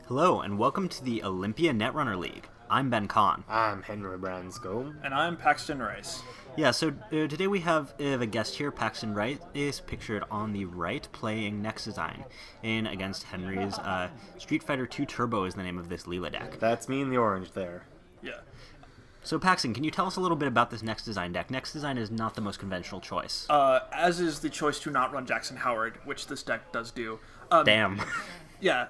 Hello, and welcome to the Olympia Netrunner League. I'm Ben Kahn. I'm Henry Branscombe. And I'm Paxton Rice. Yeah, so today we have a guest here. Paxton Rice is pictured on the right playing Next Design in against Henry's Street Fighter 2 Turbo is the name of this Leela deck. That's me in the orange there. Yeah. So Paxton, can you tell us a little bit about this Next Design deck? Next Design is not the most conventional choice. As is the choice to not run Jackson Howard, which this deck does do. Damn. Yeah.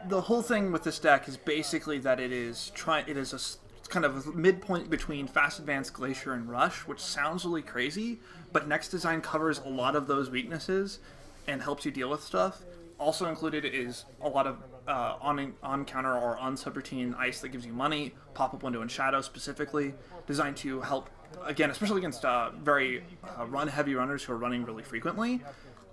The whole thing with this deck is basically that it is kind of a midpoint between Fast Advance, Glacier, and Rush, which sounds really crazy, but Next Design covers a lot of those weaknesses and helps you deal with stuff. Also included is a lot of on-counter or on-subroutine ice that gives you money, pop-up window and shadow specifically, designed to help, again, especially against very run-heavy runners who are running really frequently,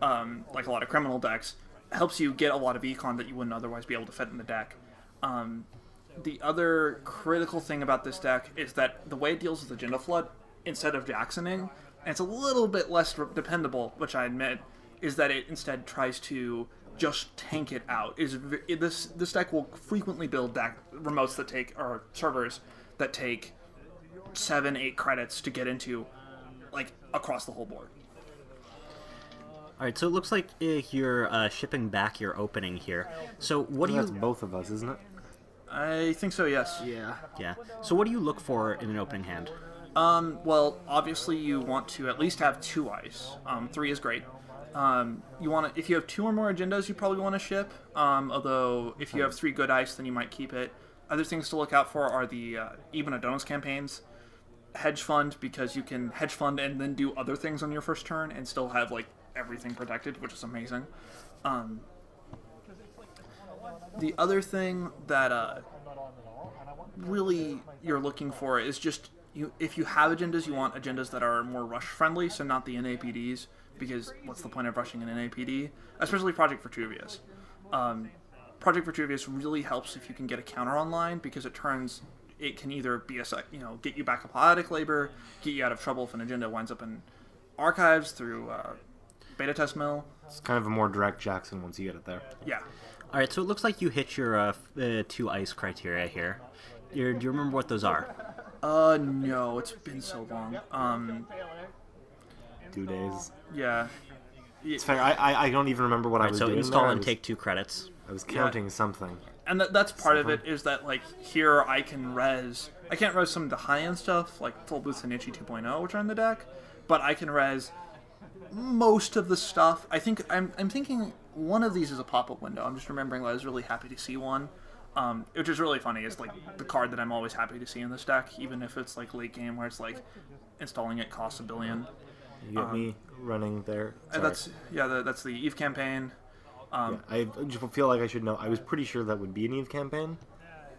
like a lot of criminal decks, helps you get a lot of econ that you wouldn't otherwise be able to fit in the deck. The other critical thing about this deck is that the way it deals with Agenda Flood, instead of Jacksoning, and it's a little bit less dependable, which I admit, is that it instead tries to just tank it out. This deck will frequently build remotes that take, or servers that take 7-8 credits to get into, like, across the whole board. All right, so it looks like you're shipping back your opening here. So what do you... That's both of us, isn't it? I think so, yes. Yeah. So what do you look for in an opening hand? Well, obviously you want to at least have 2 ice. 3 is great. If you have 2 or more agendas, you probably want to ship. Although if you have 3 good ice, then you might keep it. Other things to look out for are the even Adonis campaigns. Hedge fund, because you can hedge fund and then do other things on your first turn and still have like everything protected, which is amazing. The other thing that really you're looking for is just if you have agendas, you want agendas that are more rush friendly, so not the NAPDs, because what's the point of rushing an NAPD? Especially Project Vitruvius. Project Vitruvius really helps if you can get a counter online, because it can either be get you back up poetic labor, get you out of trouble if an agenda winds up in archives through beta test mill. It's kind of a more direct Jackson once you get it there. Yeah. All right, so it looks like you hit your 2 ice criteria here. Do you remember what those are? No, it's been so long. 2 days. Yeah. It's fair. I don't even remember what I was doing. So install there. and take 2 credits. I was counting something. And that's part of it, is that, like, here I can't res some of the high-end stuff, like Full Boost and Itchy 2.0, which are in the deck, but I can res most of the stuff. I'm thinking one of these is a pop-up window. I'm just remembering that I was really happy to see one, which is really funny. It's, like, the card that I'm always happy to see in this deck, even if it's, like, late game, where it's, like, installing it costs $1 billion. You got me running there. That's the Eve campaign. I just feel like I should know. I was pretty sure that would be an Eve campaign,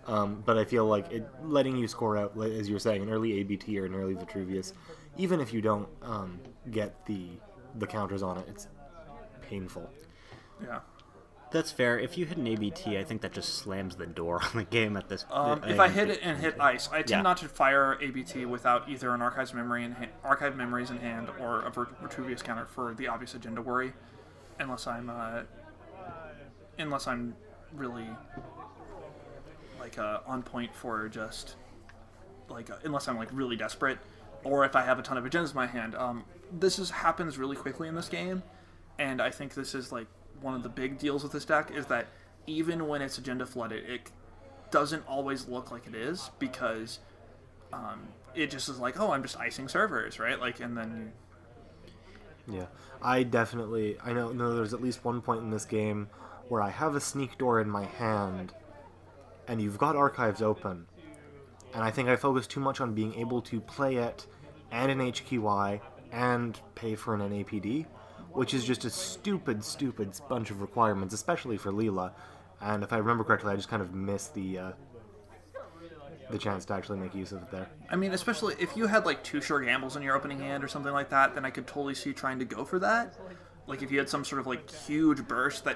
but I feel like letting you score out, as you were saying, an early ABT or an early Vitruvius, even if you don't get the counters on it, it's painful. Yeah. That's fair. If you hit an ABT, I think that just slams the door on the game at this. If I hit it and hit ice, I tend not to fire ABT without either an archive memories in hand or a Vitruvius counter for the obvious agenda worry, unless I'm really like on point for just like unless I'm like really desperate, or if I have a ton of agendas in my hand. This happens really quickly in this game, and I think this is like one of the big deals with this deck is that even when it's agenda flooded, it doesn't always look like it is, because it just is like, oh, I'm just icing servers, right? Like, and then Yeah, I know there's at least one point in this game where I have a sneak door in my hand, and you've got archives open, and I think I focus too much on being able to play it and an HQY and pay for an NAPD, which is just a stupid bunch of requirements, especially for Leela. And if I remember correctly, I just kind of missed the chance to actually make use of it there. I mean, especially if you had like 2 sure gambles in your opening hand or something like that, then I could totally see trying to go for that. Like if you had some sort of like huge burst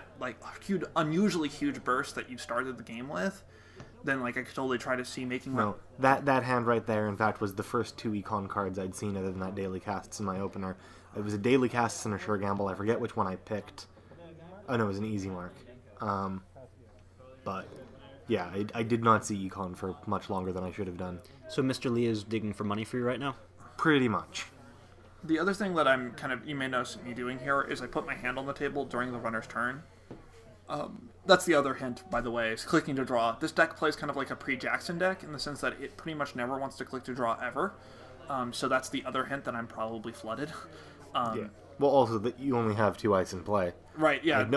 unusually huge burst that you started the game with, then like I could totally try to see making. No, that hand right there, in fact, was the first 2 econ cards I'd seen other than that daily casts in my opener. It was a daily casts and a sure gamble. I forget which one I picked. Oh no, it was an easy mark. But yeah, I did not see Econ for much longer than I should have done. So Mr. Lee is digging for money for you right now? Pretty much. The other thing that you may notice me doing here is I put my hand on the table during the runner's turn. That's the other hint, by the way, is clicking to draw. This deck plays kind of like a pre-Jackson deck in the sense that it pretty much never wants to click to draw ever. So that's the other hint that I'm probably flooded. Yeah. Well, also that you only have 2 ice in play. Right, yeah.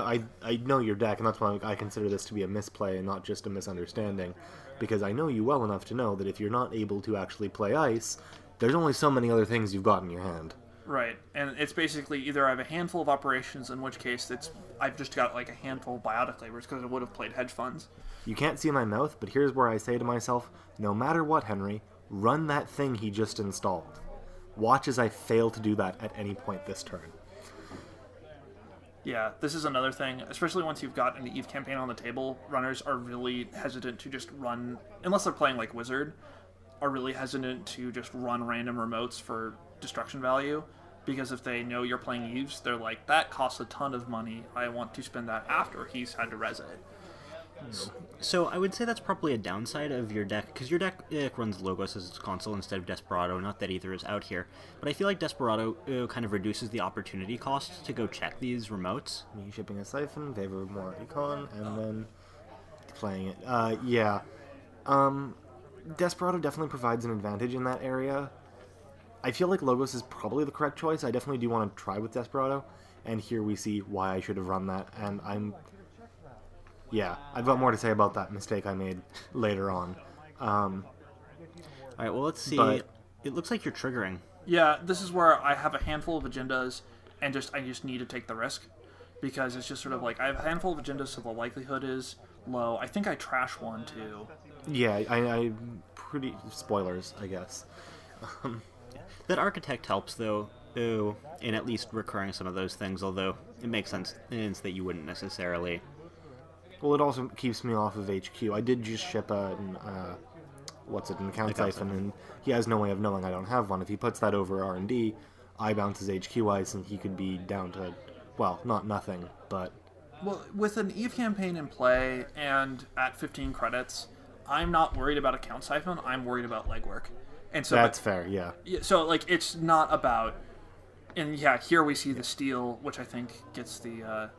I know your deck, and that's why I consider this to be a misplay and not just a misunderstanding. Because I know you well enough to know that if you're not able to actually play ice, there's only so many other things you've got in your hand. Right, and it's basically either I have a handful of operations, in which case I've just got like a handful of biotic labors because I would have played hedge funds. You can't see my mouth, but here's where I say to myself, no matter what, Henry, run that thing he just installed. Watch as I fail to do that at any point this turn. Yeah, this is another thing, especially once you've got an Eve campaign on the table, runners are really hesitant to just run, unless they're playing like Wizard, are really hesitant to just run random remotes for destruction value, because if they know you're playing Eves, they're like, that costs a ton of money, I want to spend that after he's had to res it. So I would say that's probably a downside of your deck, because your deck runs Logos as its console instead of Desperado, not that either is out here, but I feel like Desperado kind of reduces the opportunity cost to go check these remotes. Me shipping a Siphon, favor more Econ, and then playing it. Yeah. Desperado definitely provides an advantage in that area. I feel like Logos is probably the correct choice. I definitely do want to try with Desperado, and here we see why I should have run that, and yeah, I've got more to say about that mistake I made later on. Alright, well, let's see. But it looks like you're triggering. Yeah, this is where I have a handful of agendas, and I just need to take the risk, because it's just sort of like, I have a handful of agendas, so the likelihood is low. I think I trash one, too. yeah, I pretty spoilers, I guess. That Architect helps, though, in at least recurring some of those things, although it makes sense that you wouldn't necessarily. Well, it also keeps me off of HQ. I did just ship an account siphon, and he has no way of knowing I don't have one. If he puts that over R&D, I bounce his HQ ice, and he could be down to, well, not nothing, but... Well, with an Eve campaign in play, and at 15 credits, I'm not worried about account siphon, I'm worried about legwork. And so that's fair, yeah. So, like, it's not about... And, yeah, here we see the steal, which I think gets the...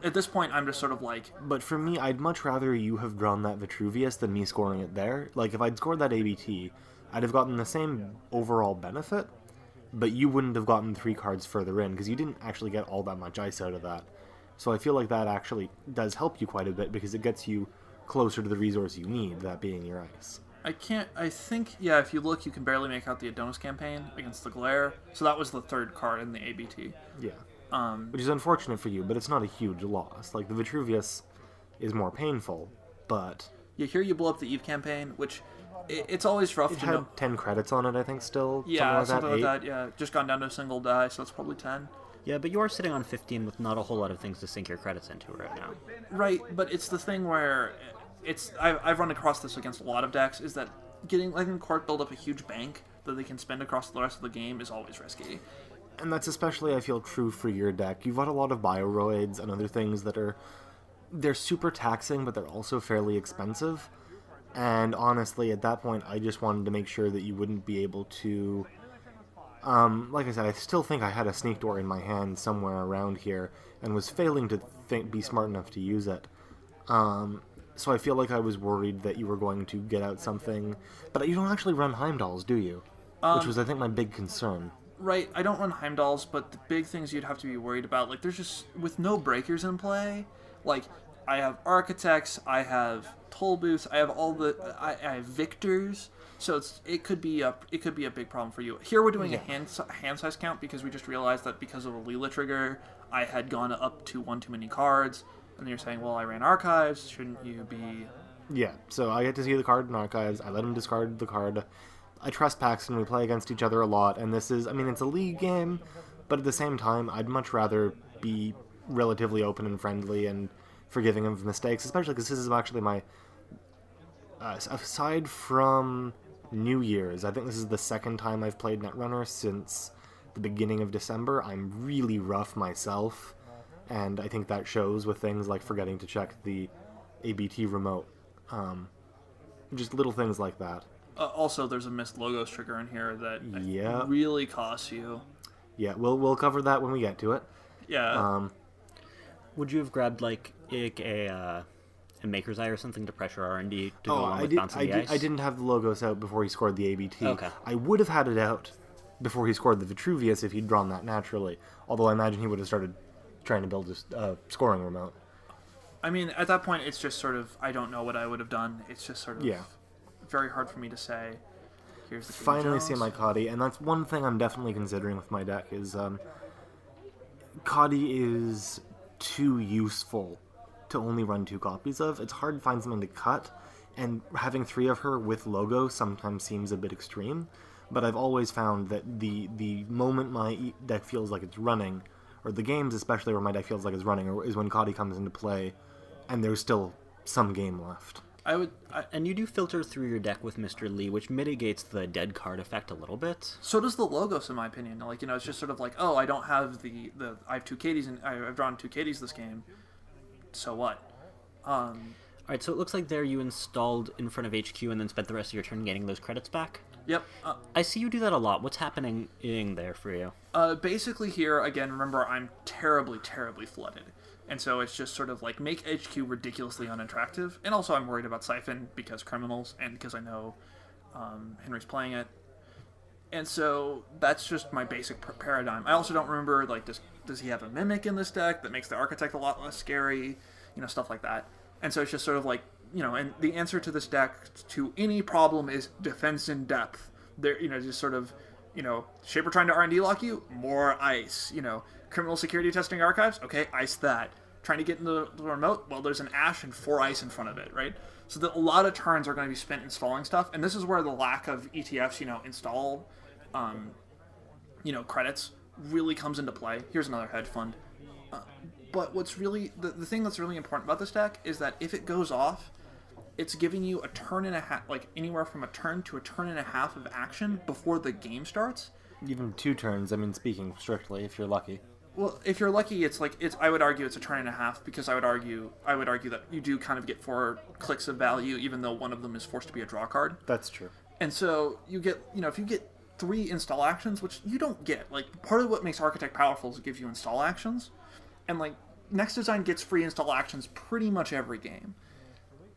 at this point, I'm just sort of like... But for me, I'd much rather you have drawn that Vitruvius than me scoring it there. Like, if I'd scored that ABT, I'd have gotten the same overall benefit, but you wouldn't have gotten 3 cards further in, because you didn't actually get all that much ice out of that. So I feel like that actually does help you quite a bit, because it gets you closer to the resource you need, that being your ice. I think, if you look, you can barely make out the Adonis campaign against the Glare. So that was the 3rd card in the ABT. Yeah. Which is unfortunate for you, but it's not a huge loss. Like, the Vitruvius is more painful, but... Yeah, here you blow up the Eve campaign, which it's always rough it to had know. 10 credits on it, I think, still. Yeah, something like that, yeah. Just gone down to a single die, so it's probably 10. Yeah, but you are sitting on 15 with not a whole lot of things to sink your credits into right now. Right, but it's the thing where... I've run across this against a lot of decks, is that letting Court build up a huge bank that they can spend across the rest of the game is always risky. And that's especially, I feel, true for your deck. You've got a lot of bioroids and other things that they're super taxing, but they're also fairly expensive. And honestly, at that point, I just wanted to make sure that you wouldn't be able to... like I said, I still think I had a sneak door in my hand somewhere around here, and was failing to be smart enough to use it. So I feel like I was worried that you were going to get out something. But you don't actually run Heimdalls, do you? Which was, I think, my big concern. Right, I don't run Heimdalls, but the big things you'd have to be worried about, like, there's just, with no breakers in play, like, I have Architects, I have Toll Booths, I have I have Victors, so it could be a big problem for you. Here we're doing a hand size count, because we just realized that because of a Leela trigger, I had gone up to one too many cards. And you're saying, well, I ran Archives, shouldn't you be... Yeah, so I get to see the card in Archives, I let him discard the card. I trust Paxton, we play against each other a lot, and this is, it's a league game, but at the same time, I'd much rather be relatively open and friendly and forgiving of mistakes, especially because this is actually my... aside from New Year's, I think this is the 2nd time I've played Netrunner since the beginning of December. I'm really rough myself. And I think that shows with things like forgetting to check the ABT remote. Just little things like that. Also, there's a missed logos trigger in here that Yeah. really costs you. Yeah, we'll cover that when we get to it. Yeah. Would you have grabbed like a Maker's Eye or something to pressure R&D to go Oh, along with bouncing the ice? I didn't have the logos out before he scored the ABT. Okay. I would have had it out before he scored the Vitruvius if he'd drawn that naturally. Although I imagine he would have started trying to build his scoring remote. I mean, at that point, it's just sort of, I don't know what I would have done. It's just sort of very hard for me to say. Here's the King Finally Jones. see my Coddy, and that's one thing I'm definitely considering with my deck is Coddy is too useful to only run 2 copies of. It's hard to find something to cut, and having 3 of her with logo sometimes seems a bit extreme, but I've always found that the moment my deck feels like it's running, or the games especially where my deck feels like it's running, is when Coddy comes into play, and there's still some game left. And you do filter through your deck with Mr. Lee, which mitigates the dead card effect a little bit. So does the logos, in my opinion. Like, it's just sort of like, oh, I don't have I have 2 Katie's, and I've drawn 2 Katie's this game. So what? Alright, so it looks like there you installed in front of HQ and then spent the rest of your turn getting those credits back. Yep. I see you do that a lot. What's happening in there for you? Basically here, again, remember, I'm terribly, terribly flooded. And so it's just sort of like, make HQ ridiculously unattractive. And also I'm worried about Siphon because criminals, and because I know Henry's playing it. And so that's just my basic paradigm. I also don't remember, like, does he have a Mimic in this deck that makes the Architect a lot less scary? Stuff like that. And so it's just sort of like, and the answer to this deck to any problem is defense in depth. There, just sort of, Shaper trying to R&D lock you, more ice. Criminal security testing archives, okay, ice that. Trying to get into the remote, well, there's an Ash and 4 ice in front of it, right? So that a lot of turns are going to be spent installing stuff, and this is where the lack of ETFs, install, credits really comes into play. Here's another hedge fund. But what's really, the thing that's really important about this deck is that if it goes off, it's giving you a turn and a half, like anywhere from a turn to a turn and a half of action before the game starts. Even 2 turns, I mean, speaking strictly, if you're lucky. Well, if you're lucky, I would argue it's a turn and a half, because I would argue that you do kind of get 4 clicks of value, even though one of them is forced to be a draw card. That's true. And so you get, if you get 3 install actions, which you don't get, like, part of what makes Architect powerful is it gives you install actions, and like Next Design gets free install actions pretty much every game.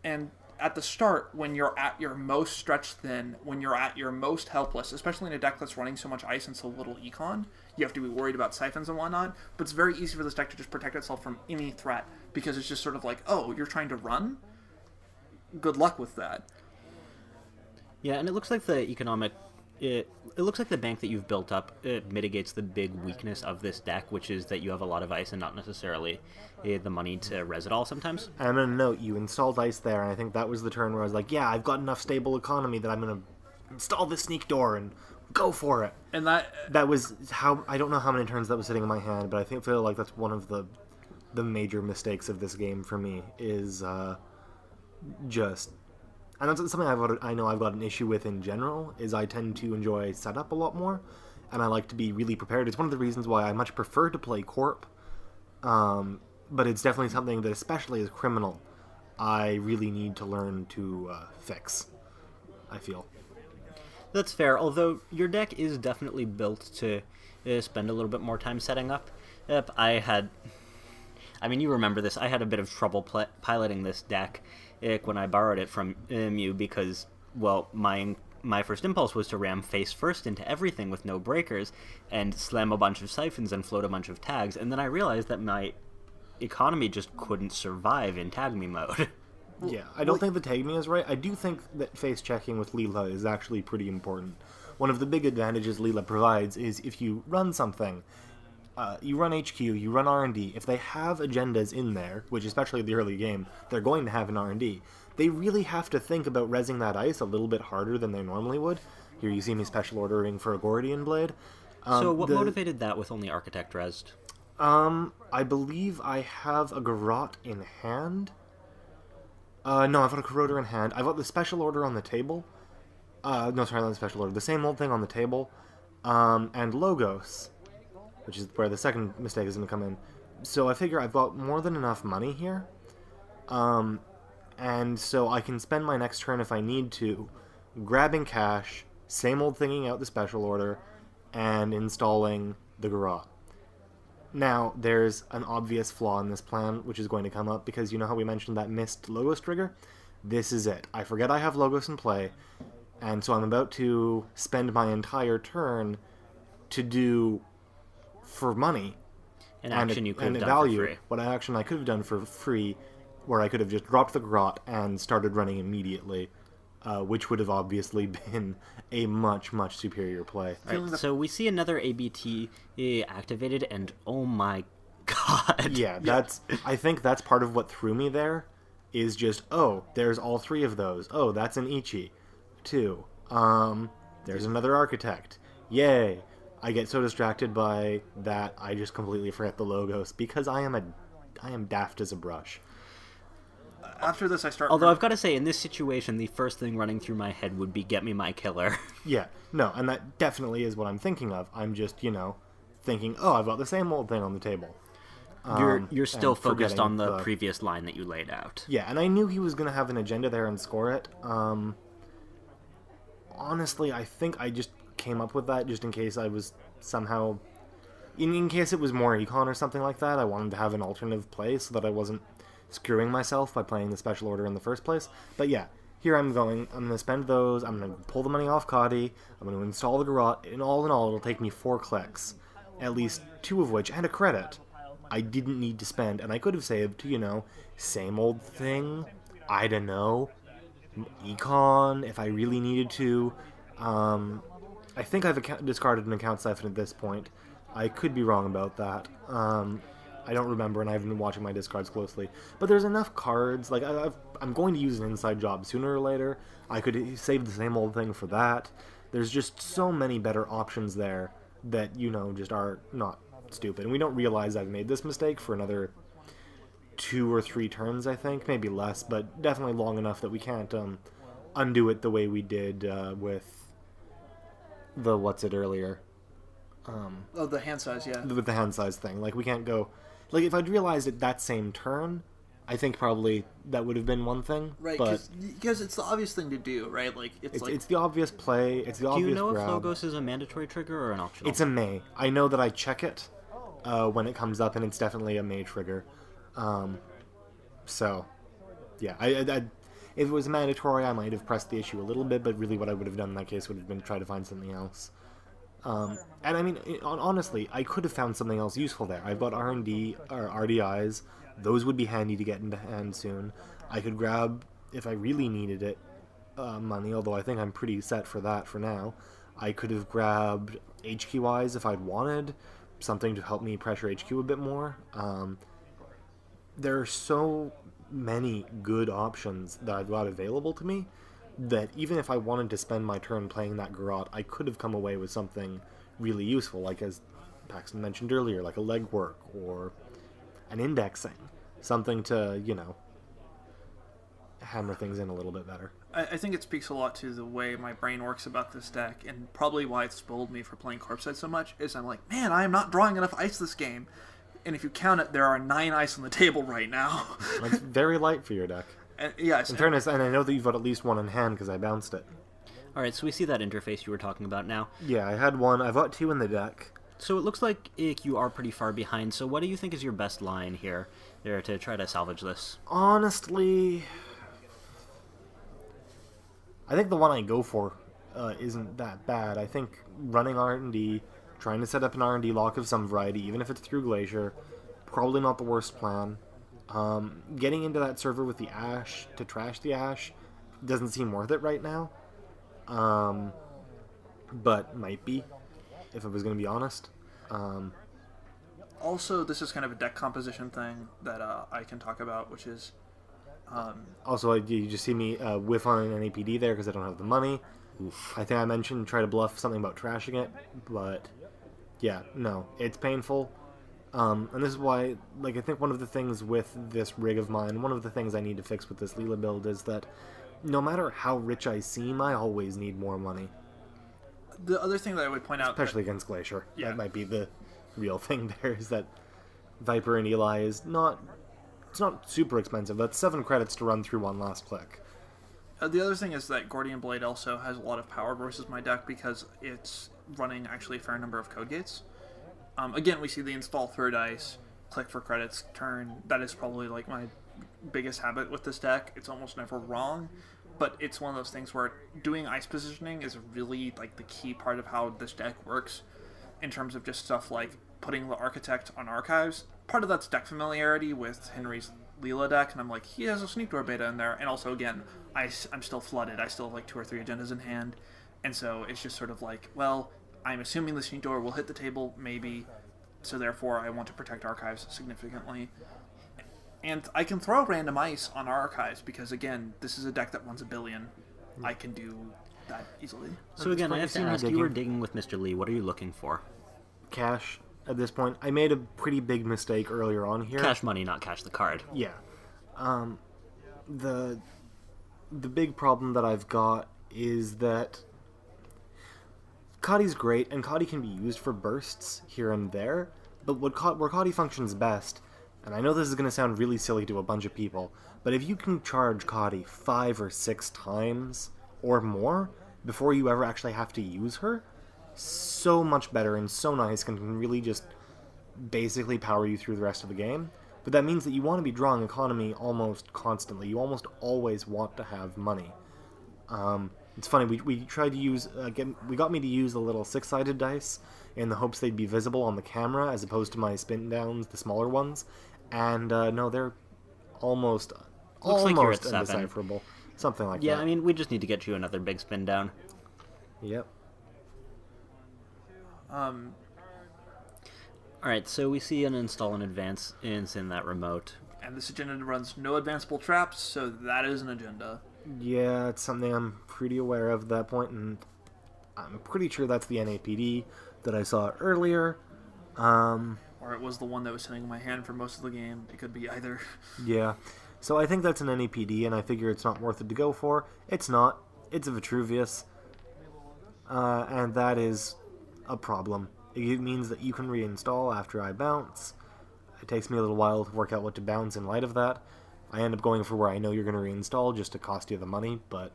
And at the start, when you're at your most stretched thin, when you're at your most helpless, especially in a deck that's running so much ice and so little econ, you have to be worried about siphons and whatnot, but it's very easy for this deck to just protect itself from any threat, because it's just sort of like, oh, you're trying to run? Good luck with that. Yeah, and it looks like the economic... It looks like the bank that you've built up mitigates the big weakness of this deck, which is that you have a lot of ice and not necessarily the money to res it all sometimes. And I'm going to note, you installed ice there, and I think that was the turn where I was like, yeah, I've got enough stable economy that I'm going to install this sneak door and go for it. And that was how, I don't know how many turns that was sitting in my hand, but I feel like that's one of the major mistakes of this game for me, is just... And that's something I know I've got an issue with in general, is I tend to enjoy setup a lot more, and I like to be really prepared. It's one of the reasons why I much prefer to play Corp, but it's definitely something that, especially as Criminal, I really need to learn to fix, I feel. That's fair, although your deck is definitely built to spend a little bit more time setting up. I mean, you remember this, I had a bit of trouble piloting this deck when I borrowed it from you, because, well, my first impulse was to ram face first into everything with no breakers and slam a bunch of siphons and float a bunch of tags, and then I realized that my economy just couldn't survive in tag me mode. Yeah, I don't think the tag me is right. I do think that face checking with Leela is actually pretty important. One of the big advantages Leela provides is if you run something, you run HQ, you run R&D, if they have agendas in there, which especially in the early game, they're going to have an R&D, they really have to think about rezzing that ice a little bit harder than they normally would. Here you see me special ordering for a Gordian Blade. So what motivated that with only Architect rezzed? I believe I have a Garrote in hand. No, I've got a Corroder in hand. I've got the special order on the table. No, sorry, not the special order. The same old thing on the table. And Logos, which is where the second mistake is going to come in. So I figure I've got more than enough money here. And so I can spend my next turn if I need to, grabbing cash, same old thinging out the special order, and installing the garage. Now, there's an obvious flaw in this plan, which is going to come up, because you know how we mentioned that missed Logos trigger? This is it. I forget I have Logos in play, and so I'm about to spend my entire turn to do, for money, An action you could have and done value, for free. what action I could have done for free, where I could have just dropped the grot and started running immediately, which would have obviously been a much, much superior play. Right, so we see another ABT activated, and oh my god. Yeah, I think that's part of what threw me there, is just, oh, there's all three of those. Oh, that's an Ichi, too. There's another Architect. Yay. I get so distracted by that, I just completely forget the Logos, because I am daft as a brush. After this, I start. Although I've got to say, in this situation, the first thing running through my head would be get me my killer. Yeah, no, and that definitely is what I'm thinking of. I'm just, thinking, oh, I've got the same old thing on the table. You're still and focused forgetting on the previous line that you laid out. Yeah, and I knew he was going to have an agenda there and score it. Honestly, I think I just came up with that just in case I was somehow... In case it was more econ or something like that, I wanted to have an alternative play so that I wasn't screwing myself by playing the special order in the first place. But yeah, here I'm going. I'm going to spend those. I'm going to pull the money off Coddy. I'm going to install the garage. In all, it'll take me 4 clicks. At least 2 of which, and a credit, I didn't need to spend. And I could have saved to, same old thing. I don't know. Econ, if I really needed to. I think I've discarded an account siphon at this point. I could be wrong about that. I don't remember, and I haven't been watching my discards closely. But there's enough cards. Like, I'm going to use an inside job sooner or later. I could save the same old thing for that. There's just so many better options there that, just are not stupid. And we don't realize I've made this mistake for another 2 or 3 turns, I think. Maybe less, but definitely long enough that we can't undo it the way we did with the earlier. the hand size, yeah. With the hand size thing. Like, we can't go... Like, if I'd realized it that same turn, I think probably that would have been one thing. Right, but because it's the obvious thing to do, right? Like, it's the obvious play, it's the obvious Do you know grab. if Logos is a mandatory trigger or an optional? It's a May. I know that I check it when it comes up, and it's definitely a May trigger. So, yeah. If it was mandatory, I might have pressed the issue a little bit, but really what I would have done in that case would have been try to find something else. And I mean, honestly, I could have found something else useful there. I've got R&D, or RDIs. Those would be handy to get into hand soon. I could grab, if I really needed it, money, although I think I'm pretty set for that for now. I could have grabbed HQIs if I'd wanted, something to help me pressure HQ a bit more. There are so many good options that I've got available to me that even if I wanted to spend my turn playing that garrote, I could have come away with something really useful, like as Paxton mentioned earlier, like a legwork or an indexing. Something to, hammer things in a little bit better. I think it speaks a lot to the way my brain works about this deck, and probably why it spoiled me for playing Corpside so much, is I'm like, man, I am not drawing enough ice this game. And if you count it, there are 9 ice on the table right now. It's very light for your deck. And, yes. In fairness, and I know that you've got at least one in hand because I bounced it. Alright, so we see that interface you were talking about now. Yeah, I had one. I've got 2 in the deck. So it looks like you are pretty far behind, so what do you think is your best line here there to try to salvage this? Honestly, I think the one I go for isn't that bad. I think running R&D, trying to set up an R&D lock of some variety, even if it's through Glacier, probably not the worst plan. Getting into that server with the Ash to trash the Ash doesn't seem worth it right now. But might be, if I was going to be honest. Also, this is kind of a deck composition thing that I can talk about, which is... Also, you just see me whiff on an NAPD there because I don't have the money. Oof. I think I mentioned try to bluff something about trashing it, but yeah, no, it's painful. And this is why, like, I think one of the things with this rig of mine, one of the things I need to fix with this Leela build is that no matter how rich I seem, I always need more money. The other thing that I would point out... Especially against Glacier. Yeah. That might be the real thing there, is that Viper and Eli is not it's not super expensive. That's 7 credits to run through one last click. The other thing is that Gordian Blade also has a lot of power versus my deck because it's running actually a fair number of code gates. Again, we see the install third dice, click for credits, turn. That is probably like my biggest habit with this deck. It's almost never wrong, but it's one of those things where doing ice positioning is really like the key part of how this deck works in terms of just stuff like putting the Architect on archives. Part of that's deck familiarity with Henry's Leela deck, and I'm like, he has a Sneak Door beta in there, and also, again, I'm still flooded. I still have like 2 or 3 agendas in hand, and so it's just sort of like, well, I'm assuming the Sneak Door will hit the table, maybe, so therefore I want to protect archives significantly. And I can throw random ice on our archives because, again, this is a deck that runs a billion. I can do that easily. So again, I have to ask, you were digging with Mr. Lee. What are you looking for? Cash at this point. I made a pretty big mistake earlier on here. Cash money, not cash the card. Yeah. The big problem that I've got is that Kadi's great, and Kadi can be used for bursts here and there, but where Kadi functions best, and I know this is going to sound really silly to a bunch of people, but if you can charge Kadi 5 or 6 times or more before you ever actually have to use her, so much better and so nice, and can really just basically power you through the rest of the game. But that means that you want to be drawing economy almost constantly. You almost always want to have money. It's funny, we tried to use, we got me to use the little 6-sided dice in the hopes they'd be visible on the camera as opposed to my spin downs, the smaller ones. And no, they're almost like you're at 7. Undecipherable. Something like that. Yeah, I mean, we just need to get you another big spin down. Yep. Alright, so we see an install in advance in that remote. And this agenda runs no advanceable traps, so that is an agenda. Yeah, it's something I'm pretty aware of at that point, and I'm pretty sure that's the NAPD that I saw earlier. Or it was the one that was sitting in my hand for most of the game. It could be either. Yeah. So I think that's an NAPD, and I figure it's not worth it to go for. It's not. It's a Vitruvius. And that is a problem. It means that you can reinstall after I bounce. It takes me a little while to work out what to bounce in light of that. I end up going for where I know you're going to reinstall just to cost you the money, but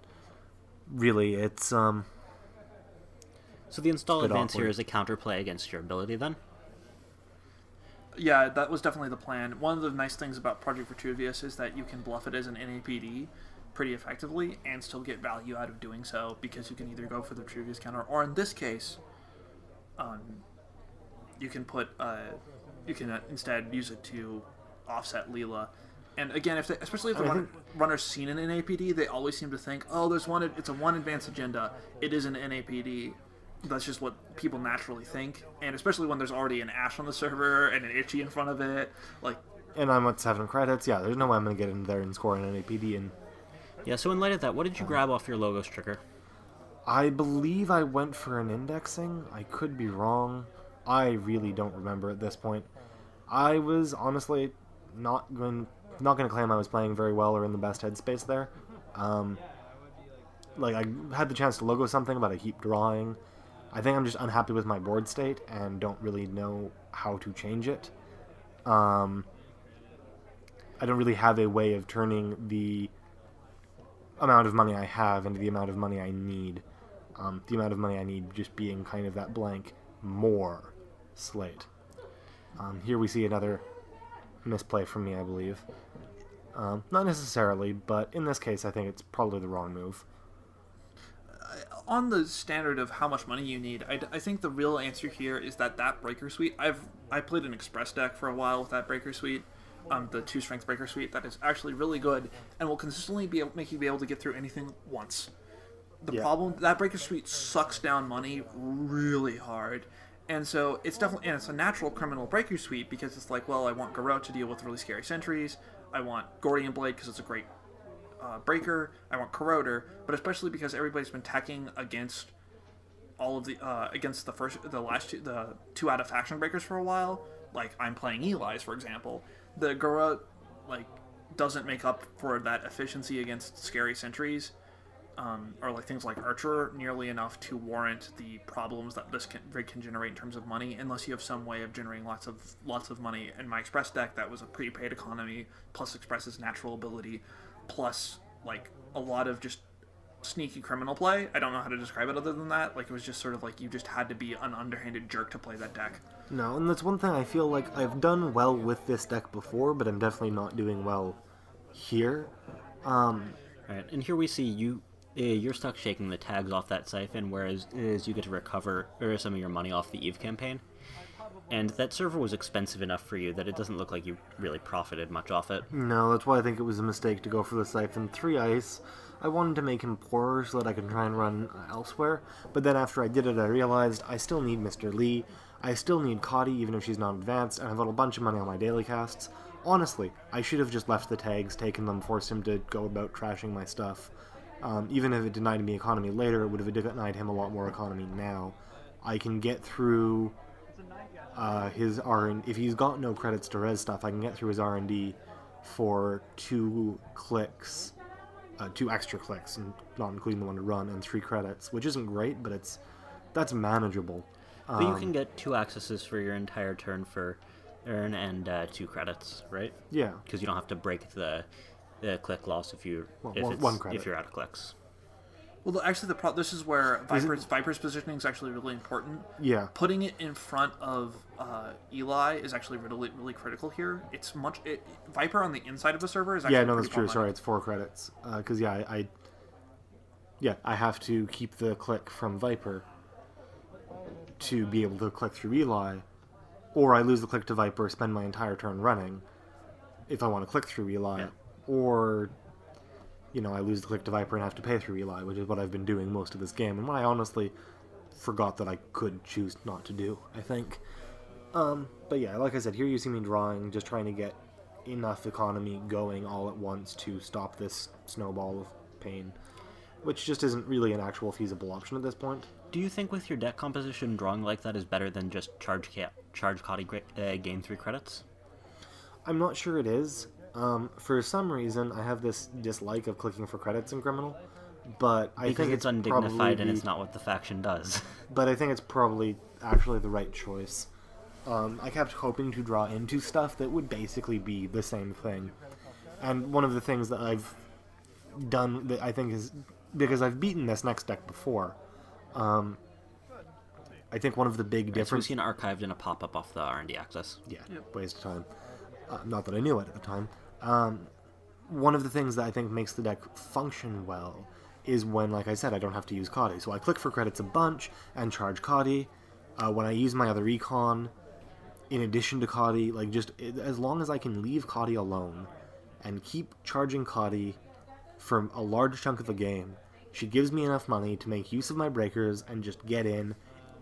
really it's So the install advance awkward. here is a counterplay against your ability then? Yeah, that was definitely the plan. One of the nice things about Project Vitruvius is that you can bluff it as an NAPD pretty effectively and still get value out of doing so because you can either go for the Vitruvius counter or in this case, you can put instead use it to offset Leela. And again, especially if the runner's seen an NAPD, they always seem to think, oh, it's a 1 advance agenda. It is an NAPD. That's just what people naturally think. And especially when there's already an Ash on the server and an Itchy in front of it. And I'm at 7 credits. Yeah, there's no way I'm going to get in there and score an NAPD. And Yeah, so in light of that, what did you grab off your Logos trigger? I believe I went for an indexing. I could be wrong. I really don't remember at this point. I was honestly not going to claim I was playing very well or in the best headspace there. I had the chance to logo something, but I keep drawing. I think I'm just unhappy with my board state and don't really know how to change it. I don't really have a way of turning the amount of money I have into the amount of money I need. The amount of money I need just being kind of that blank more slate. Here we see another misplay from me, I believe. Not necessarily, but in this case I think it's probably the wrong move. On the standard of how much money you need, I think the real answer here is that Breaker Suite. I played an Express deck for a while with that Breaker Suite, the 2-strength Breaker Suite. That is actually really good and will consistently make you be able to get through anything once. The problem, that Breaker Suite sucks down money really hard, and so it's a natural criminal Breaker Suite because it's like, well, I want Garrote to deal with really scary sentries. I want Gordian Blade because it's a great breaker. I want Corroder, but especially because everybody's been tacking against all of the against the 2 out of faction breakers for a while. Like I'm playing Eli's, for example. The Garrote doesn't make up for that efficiency against scary sentries. or like things like Archer, nearly enough to warrant the problems that this rig can generate in terms of money, unless you have some way of generating lots of money. In my Express deck, that was a prepaid economy plus Express's natural ability, plus like a lot of just sneaky criminal play. I don't know how to describe it other than that. Like, it was just sort of like you just had to be an underhanded jerk to play that deck. No, and that's one thing I feel like I've done well with this deck before, but I'm definitely not doing well here. Right, and here we see you're stuck shaking the tags off that siphon, whereas you get to recover some of your money off the Eve campaign. And that server was expensive enough for you that it doesn't look like you really profited much off it. No, that's why I think it was a mistake to go for the siphon. 3 ice. I wanted to make him poorer so that I could try and run elsewhere, but then after I did it I realized I still need Mr. Lee, I still need Cotty even if she's not advanced, and I've got a bunch of money on my daily casts. Honestly, I should have just left the tags, taken them, forced him to go about trashing my stuff. Even if it denied me economy later, it would have denied him a lot more economy now. I can get through his R&D. If he's got no credits to res stuff, I can get through his R&D for 2 clicks, 2 extra clicks, and not including the one to run, and 3 credits, which isn't great, but that's manageable. But you can get 2 accesses for your entire turn for earn and 2 credits, right? Yeah. Because you don't have to break the click loss if you're one credit. if you're out of clicks. Well, actually, this is where Viper's positioning is actually really important. Yeah. Putting it in front of Eli is actually really, really critical here. Viper on the inside of the server is actually that's true. Sorry, it's 4 credits. Because I have to keep the click from Viper to be able to click through Eli, or I lose the click to Viper, spend my entire turn running if I want to click through Eli, or I lose the click to Viper and have to pay through Eli, which is what I've been doing most of this game, and what I honestly forgot that I could choose not to do, I think. But yeah, like I said, here you see me drawing, just trying to get enough economy going all at once to stop this snowball of pain, which just isn't really an actual feasible option at this point. Do you think with your deck composition, drawing like that is better than just charge Cotty, gain 3 credits? I'm not sure it is. For some reason, I have this dislike of clicking for credits in Criminal, but I think it's undignified and it's not what the faction does. But I think it's probably actually the right choice. I kept hoping to draw into stuff that would basically be the same thing. And one of the things that I've done that I think is, because I've beaten this next deck before, I think one of the big differences... So we've seen archived in a pop-up off the R&D access. Yeah, waste of time. Not that I knew it at the time. One of the things that I think makes the deck function well is when, like I said, I don't have to use Cotty. So I click for credits a bunch and charge Cotty. When I use my other econ, in addition to Cotty, as long as I can leave Cotty alone and keep charging Cotty for a large chunk of the game, she gives me enough money to make use of my breakers and just get in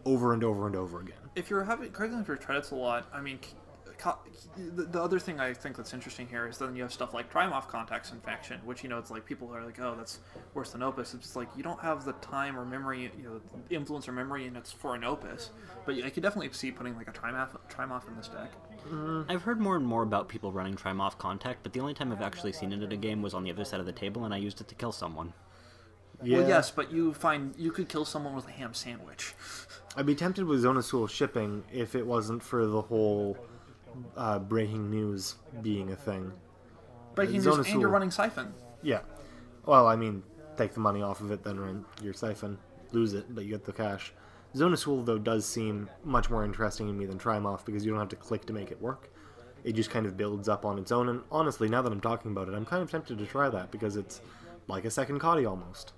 over and over and over again. If you're clicking for credits a lot, I mean, the other thing I think that's interesting here is then you have stuff like Trimorph Contacts in Faction, which, it's like people are like, oh, that's worse than Opus. It's just like you don't have the time or memory, influence or memory, and it's for an Opus. But I could definitely see putting like a Trimorph in this deck. I've heard more and more about people running Trimorph Contact, but the only time I've actually seen it in a game was on the other side of the table, and I used it to kill someone. Yeah. Well, yes, but you could kill someone with a ham sandwich. I'd be tempted with Zona Sul shipping if it wasn't for the whole breaking news being a thing. Breaking news, and you're running Siphon. Yeah. Well, I mean, take the money off of it, then run your Siphon. Lose it, but you get the cash. Zona Sul, though, does seem much more interesting to me than Trimorph because you don't have to click to make it work. It just kind of builds up on its own, and honestly, now that I'm talking about it, I'm kind of tempted to try that because it's like a second Cotty almost.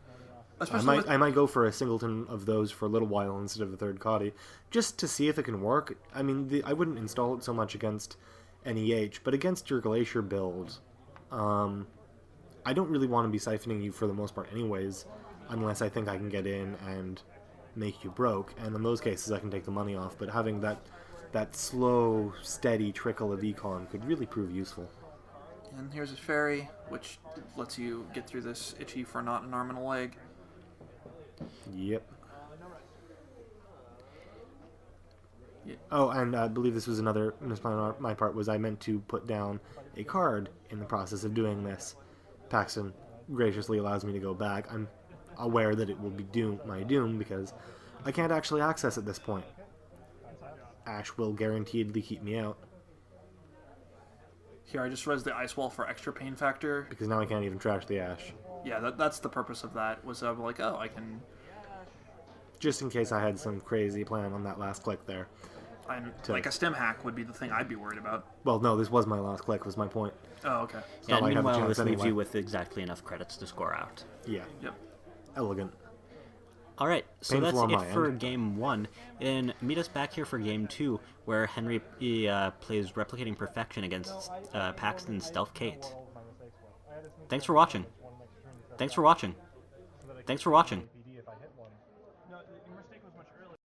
I might go for a singleton of those for a little while instead of a third Cotty, just to see if it can work. I mean, I wouldn't install it so much against NEH, but against your Glacier build, I don't really want to be siphoning you for the most part anyways, unless I think I can get in and make you broke, and in those cases I can take the money off, but having that slow, steady trickle of econ could really prove useful. And here's a fairy, which lets you get through this itchy for not an arm and a leg. Yep. Oh, and I believe this was another mistake on my part, was I meant to put down a card in the process of doing this. Paxton graciously allows me to go back. I'm aware that it will be my doom because I can't actually access at this point. Ash will guaranteedly keep me out Here, I just res the ice wall for extra pain factor. because now I can't even trash the Ash. Yeah, that's the purpose of that. Was like, oh, I can. Just in case I had some crazy plan on that last click there. Like a stem hack would be the thing I'd be worried about. Well, no, this was my last click, was my point. Oh, okay. It's Yeah, not and like I have a meanwhile, chance this leaves anyway. you with exactly enough credits to score out. Yeah, Yep. elegant. All right, so Painful on that's my it for end. game 1. And meet us back here for game 2, where Henry plays Replicating Perfection against Paxton's Stealth Kate. Thanks for watching. Thanks for watching. Thanks for watching.